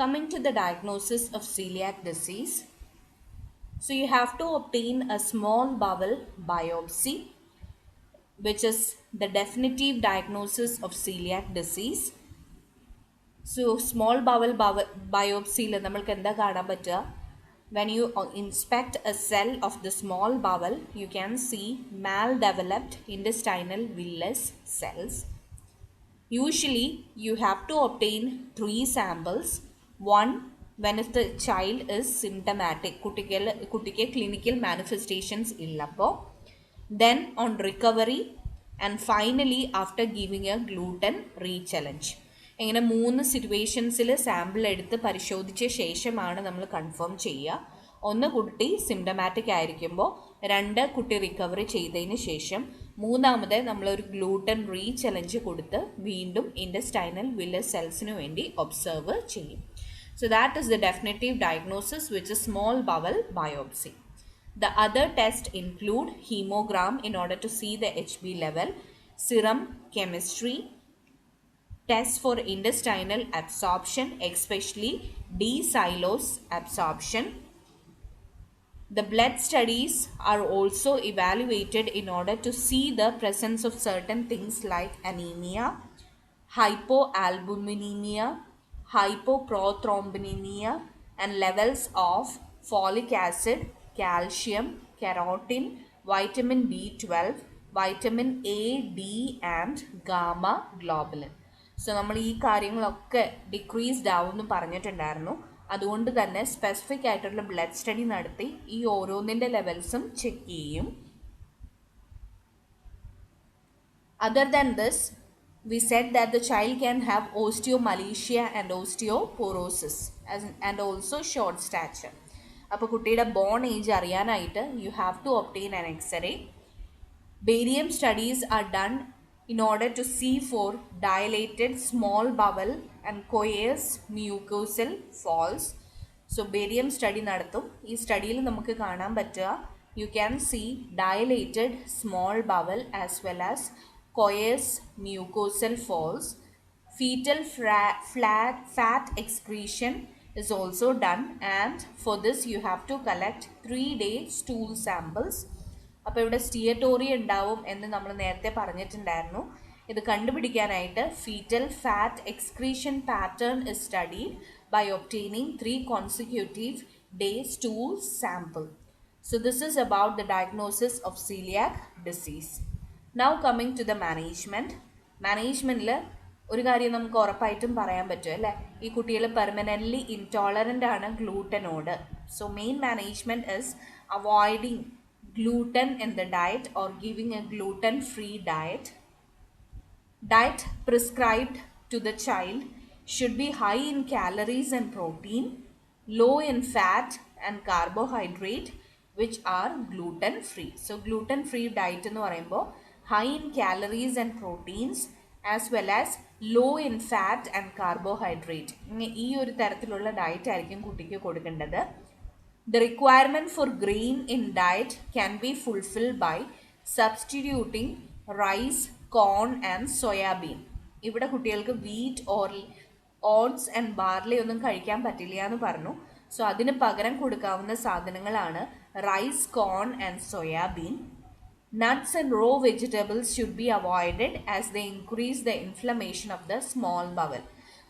Coming to the diagnosis of celiac disease, so you have to obtain a small bowel biopsy, which is the definitive diagnosis of celiac disease. So small bowel biopsy നമ്മൾക്ക് എന്താ കാണാൻ പറ്റുക? When you inspect a cell of the small bowel, you can see maldeveloped intestinal villus cells. Usually, you have to obtain 3 samples. One, when if the child is symptomatic, കുട്ടിക്ക് clinical manifestations illappo. Then on recovery, and finally after giving a gluten re-challenge. ഇങ്ങനെ 3 സിറ്റുവേഷൻസിൽ sample എടുത്ത് പരിശോധിച്ച ശേഷമാണ് നമ്മൾ confirm ചെയ്യുക. ഒന്ന്, കുട്ടി symptomatic ആയിരിക്കുമ്പോൾ. 2, കുട്ടി റിക്കവറി ചെയ്തതിന് ശേഷം. 3-മത് നമ്മളൊരു ഗ്ലൂട്ടൻ റീ ചലഞ്ച് കൊടുത്ത് വീണ്ടും ഇൻറ്റസ്റ്റൈനൽ വില്ലസ് സെൽസിന് വേണ്ടി ഒബ്സർവ് ചെയ്യും. So that is the definitive diagnosis, which is small bowel biopsy. The other tests include hemogram in order to see the HB level, serum chemistry, tests for intestinal absorption, especially D-xylose absorption. The blood studies are also evaluated in order to see the presence of certain things like anemia, hypoalbuminemia, hypoprothrombinemia, and levels of folic acid, calcium, carotene, vitamin B12, vitamin A, D, and gamma globulin. So നമ്മൾ ഈ കാര്യങ്ങളൊക്കെ decreased ആവുമെന്ന് പറഞ്ഞിട്ടുണ്ടായിരുന്നു. അതുകൊണ്ട് തന്നെ specific ആയിട്ടുള്ള blood study നടത്തി ഈ ഓരോന്നിൻ്റെ ലെവൽസും ചെക്ക് ചെയ്യും. Other than this, we said that the child can have osteomalacia and osteoporosis and also short stature. അപ്പോൾ കുട്ടിയുടെ ബോൺ ഏജ് അറിയാനായിട്ട് you have to obtain an X-ray. Barium studies are done in order to see for dilated small bowel and coarse mucosal falls. So barium study നടത്തും. ഈ സ്റ്റഡിയിൽ നമുക്ക് കാണാൻ പറ്റുക, you can see dilated small bowel as well as coarse mucosal falls. Fetal fat excretion is also done, and for this you have to collect 3-day stool samples. അപ്പോൾ ഇവിടെ സ്റ്റിയറ്റോറി ഉണ്ടാവും എന്ന് നമ്മൾ നേരത്തെ പറഞ്ഞിട്ടുണ്ടായിരുന്നു. ഇത് കണ്ടുപിടിക്കാനായിട്ട് fetal fat excretion pattern is studied by obtaining 3 consecutive day stool sample. So this is about the diagnosis of celiac disease. Now coming to the management. മാനേജ്മെൻറ്റിൽ ഒരു കാര്യം നമുക്ക് ഉറപ്പായിട്ടും പറയാൻ പറ്റും അല്ലേ, ഈ കുട്ടികൾ പെർമനൻ്റ്ലി ഇൻടോളറൻ്റ് ആണ് ഗ്ലൂട്ടനോട്. So main management is avoiding gluten in the diet or giving a gluten-free diet. Diet prescribed to the child should be high in calories and protein, low in fat and carbohydrate, which are gluten-free. So gluten-free diet എന്ന് പറയുമ്പോൾ high in calories and proteins as well as low in fat and carbohydrate. ഈ ഒരു തരത്തിലുള്ള diet ആയിരിക്കും കുട്ടിക്ക് കൊടുക്കേണ്ടത്. The requirement for grain in diet can be fulfilled by substituting rice, corn and soybean. ഇവിടെ കുട്ടികൾക്ക് wheat or oats and barley ഒന്നും കഴിക്കാൻ പറ്റില്ല എന്ന് പറഞ്ഞു. സോ അതിന് പകരം കൊടുക്കാവുന്ന സാധനങ്ങളാണ് rice, corn and soybean. Nuts and raw vegetables should be avoided as they increase the inflammation of the small bowel.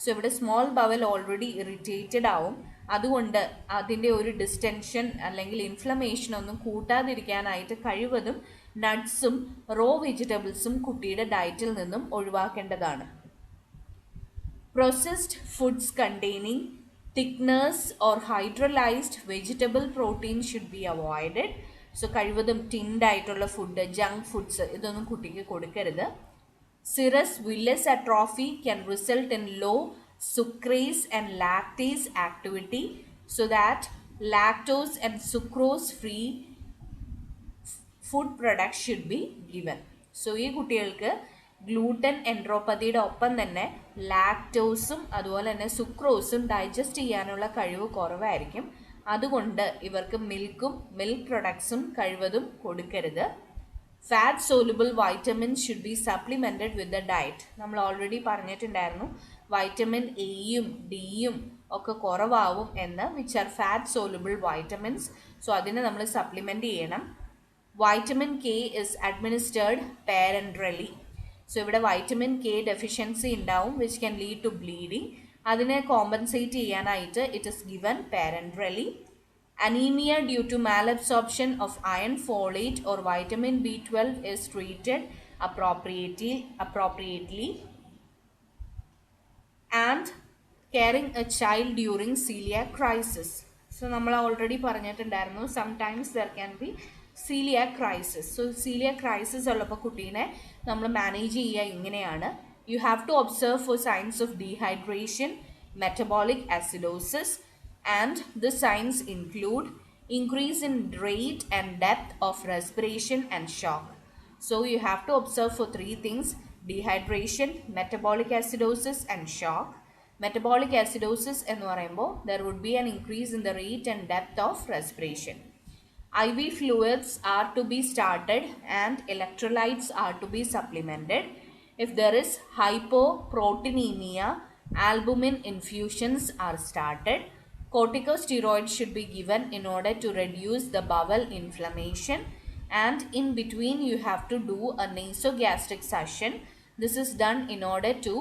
So ഇവിടെ സ്മോൾ ബവൽ ഓൾറെഡി ഇറിറ്റേറ്റഡ് ആവും. അതുകൊണ്ട് അതിൻ്റെ ഒരു ഡിസ്റ്റൻഷൻ അല്ലെങ്കിൽ ഇൻഫ്ലമേഷൻ ഒന്നും കൂട്ടാതിരിക്കാനായിട്ട് കഴിവതും നട്ട്സും റോ വെജിറ്റബിൾസും കുട്ടിയുടെ ഡയറ്റിൽ നിന്നും ഒഴിവാക്കേണ്ടതാണ്. Processed foods containing thickness or hydrolysed vegetable protein should be avoided. So കഴിവതും ടിൻഡ് ആയിട്ടുള്ള ഫുഡ്, ജങ്ക് ഫുഡ്സ് ഇതൊന്നും കുട്ടിക്ക് കൊടുക്കരുത്. Serous villus atrophy can result in low sucrase and lactase activity, so that lactose and sucrose free food products should be given. So ഈ കുട്ടികൾക്ക് gluten എൻട്രോപ്പതിയുടെ ഒപ്പം തന്നെ ലാക്ടോസും അതുപോലെ തന്നെ സുക്രോസും ഡൈജസ്റ്റ് ചെയ്യാനുള്ള കഴിവ് കുറവായിരിക്കും. അതുകൊണ്ട് ഇവർക്ക് മിൽക്ക് പ്രൊഡക്ട്സും കഴിവതും കൊടുക്കരുത്. Fat soluble vitamins should be supplemented with the diet. നമ്മൾ ഓൾറെഡി പറഞ്ഞിട്ടുണ്ടായിരുന്നു, വൈറ്റമിൻ എയും ഡിയും ഒക്കെ കുറവാകും എന്ന്, which are fat soluble vitamins. So അതിനെ നമ്മൾ സപ്ലിമെൻറ്റ് ചെയ്യണം. Vitamin K is administered parenterally. So ഇവിടെ വൈറ്റമിൻ കെ ഡെഫിഷ്യൻസി ഉണ്ടാവും, which can lead to bleeding. അതിനെ കോമ്പൻസേറ്റ് ചെയ്യാനായിട്ട് it is given parenterally. Anemia due to malabsorption of iron, folate or vitamin B12 is treated appropriately. And caring a child during celiac crisis. So നമ്മൾ already പറഞ്ഞിട്ടുണ്ടായിരുന്നു, sometimes there can be celiac crisis. So celiac crisis ഉള്ളപ്പോൾ കുട്ടീനെ നമ്മൾ manage ചെയ്യുക ഇങ്ങനെയാണ്. You have to observe for signs of dehydration, metabolic acidosis, and the signs include increase in rate and depth of respiration and shock. So you have to observe for three things: dehydration, metabolic acidosis and shock. Metabolic acidosis എന്ന് പറയുമ്പോൾ there would be an increase in the rate and depth of respiration. IV fluids are to be started and electrolytes are to be supplemented. If there is hypoproteinemia, albumin infusions are started. Corticosteroids should be given in order to reduce the bowel inflammation, and in between you have to do a nasogastric suction. This is done in order to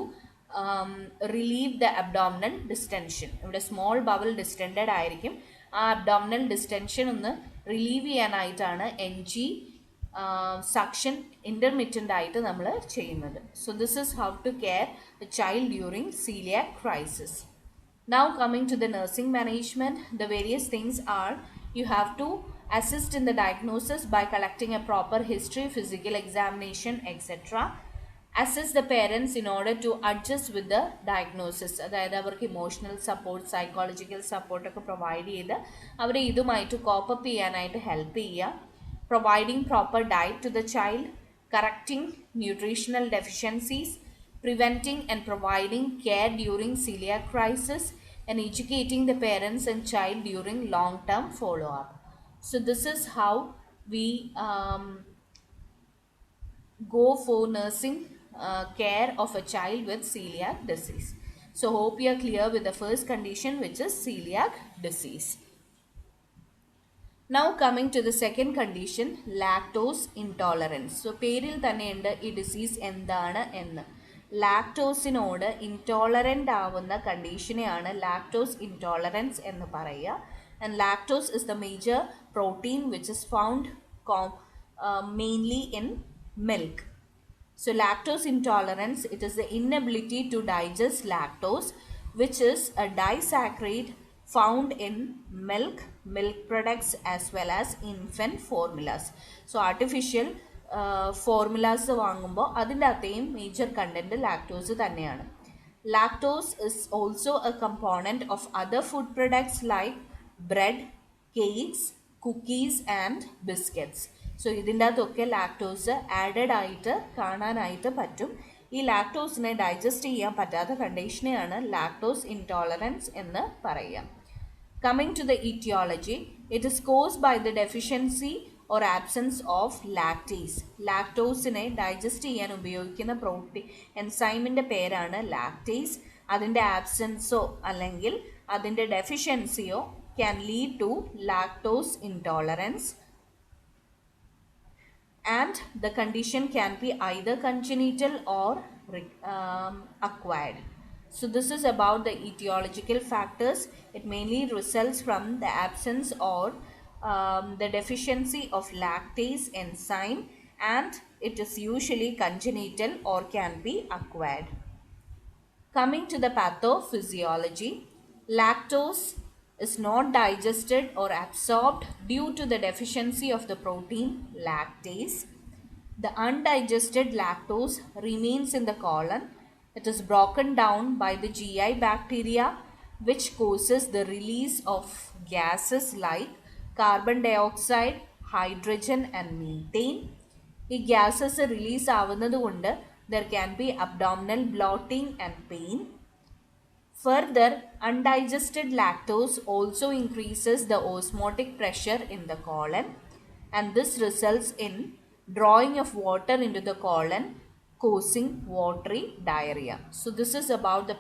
relieve the abdominal distension. ഇവിടെ small bowel ഡിസ്റ്റൻഡഡ് ആയിരിക്കും. ആ abdominal ഡിസ്റ്റൻഷൻ ഒന്ന് relieve ചെയ്യാനായിട്ടാണ് NG suction intermittent ആയിട്ട് നമ്മൾ ചെയ്യുന്നത്. So this is how to care a child during celiac crisis. Now coming to the nursing management, the various things are: you have to assist in the diagnosis by collecting a proper history, physical examination, etc. Assist the parents in order to adjust with the diagnosis. അതായത് അവർക്ക് emotional support, psychological സപ്പോർട്ടൊക്കെ provide ചെയ്ത് അവരെ ഇതുമായിട്ട് cope up ചെയ്യാനായിട്ട് help ചെയ്യുക. Providing proper diet to the child, correcting nutritional deficiencies, preventing and providing care during celiac crisis, and educating the parents and child during long-term follow-up. So this is how we go for nursing care of a child with celiac disease. So hope you are clear with the first condition, which is celiac disease. Now coming to the second condition, lactose intolerance. So പേരിൽ തന്നെയുണ്ട് ഈ disease എന്താണ് എന്ന്. ലാക്ടോസിനോട് intolerant ആവുന്ന കണ്ടീഷനെയാണ് lactose intolerance എന്ന് പറയുക. And lactose is the major protein which is found mainly in milk. So lactose intolerance, it is the inability to digest lactose, which is a disaccharide found in milk, milk products as well as infant formulas. So artificial formulas വാങ്ങുമ്പോൾ അതിൻ്റെ അകത്തെയും major content lactose തന്നെയാണ്. Lactose is also a component of other food products like bread, cakes, cookies and biscuits. So ഇതിൻ്റെ അകത്തൊക്കെ lactose added ആയിട്ട് കാണാനായിട്ട് പറ്റും. ഈ ലാക്ടോസിനെ digest ചെയ്യാൻ പറ്റാത്ത കണ്ടീഷനെയാണ് ലാക്ടോസ് ഇൻടോളറൻസ് എന്ന് പറയുക. Coming to the aetiology, it is caused by the deficiency or absence of lactase. ലാക്ടോസിനെ ഡൈജസ്റ്റ് ചെയ്യാൻ ഉപയോഗിക്കുന്ന പ്രോട്ടീൻ എൻസൈമിൻ്റെ പേരാണ് ലാക്ടേസ്. അതിൻ്റെ ആബ്സെൻസോ അല്ലെങ്കിൽ അതിൻ്റെ ഡെഫിഷ്യൻസിയോ can lead to lactose intolerance. And the condition can be either congenital or acquired. So this is about the etiological factors. It mainly results from the absence or the deficiency of lactase enzyme, and it is usually congenital or can be acquired. Coming to the pathophysiology, lactose is not digested or absorbed due to the deficiency of the protein lactase. The undigested lactose remains in the colon. It is broken down by the GI bacteria, which causes the release of gases like carbon dioxide, hydrogen and methane. ഈ gases release ആവുന്നത് കൊണ്ട് there can be abdominal bloating and pain. Further, undigested lactose also increases the osmotic pressure in the colon, and this results in drawing of water into the colon, causing watery diarrhea. So this is about the